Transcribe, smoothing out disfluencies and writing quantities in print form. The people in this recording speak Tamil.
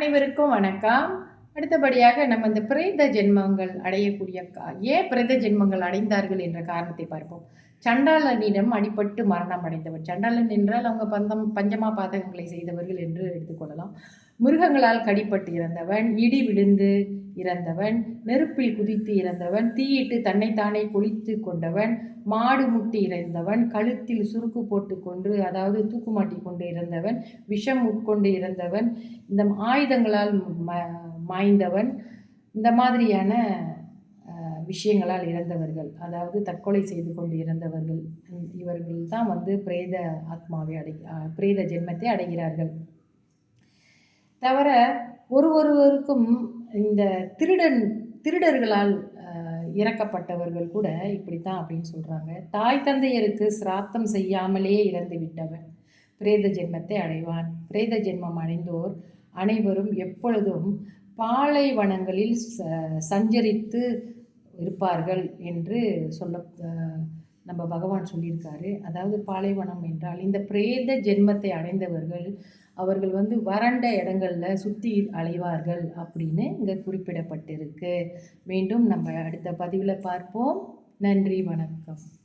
அனைவருக்கும் வணக்கம். அடுத்தபடியாக நம்ம இந்த பிரேத ஜென்மங்கள் அடையக்கூடிய ஏன் பிரேத ஜென்மங்கள் அடைந்தார்கள் என்ற காரணத்தை பார்ப்போம். சண்டாளனிடம் அடிபட்டு மரணம் அடைந்தவர். சண்டாளன் என்றால் அவங்க பஞ்சமா பாதகங்களை செய்தவர்கள் என்று எடுத்துக்கொள்ளலாம். மிருகங்களால் கடிப்பட்டு இறந்தவன், இடி விழுந்து இறந்தவன், நெருப்பில் குதித்து இறந்தவன், தீயிட்டு தன்னைத்தானே குளித்து கொண்டவன், மாடு முட்டி இறந்தவன், கழுத்தில் சுருக்கு போட்டு கொண்டு அதாவது தூக்குமாட்டி கொண்டு இறந்தவன், விஷம் உட்கொண்டு இறந்தவன், இந்த ஆயுதங்களால் மாய்ந்தவன், இந்த மாதிரியான விஷயங்களால் இறந்தவர்கள், அதாவது தற்கொலை செய்து கொண்டு இறந்தவர்கள், இவர்கள் தான் பிரேத ஆத்மாவை பிரேத ஜென்மத்தை அடைகிறார்கள். தவிர ஒருவருக்கும் இந்த திருடர்களால் இறக்கப்பட்டவர்கள் கூட இப்படித்தான் அப்படின்னு சொல்கிறாங்க. தாய் தந்தையருக்கு சிராத்தம் செய்யாமலே இறந்து விட்டவன் பிரேத ஜென்மத்தை அடைவான். பிரேத ஜென்மம் அடைந்தோர் அனைவரும் எப்பொழுதும் பாலைவனங்களில் சஞ்சரித்து இருப்பார்கள் என்று நம்ம பகவான் சொல்லியிருக்காரு. அதாவது பாலைவனம் என்றால் இந்த பிரேத ஜென்மத்தை அடைந்தவர்கள் அவர்கள் வறண்ட இடங்கள்ல சுற்றி அலைவார்கள் அப்படின்னு இங்கே குறிப்பிடப்பட்டிருக்கு. மீண்டும் நம்ம அடுத்த பதிவில் பார்ப்போம். நன்றி, வணக்கம்.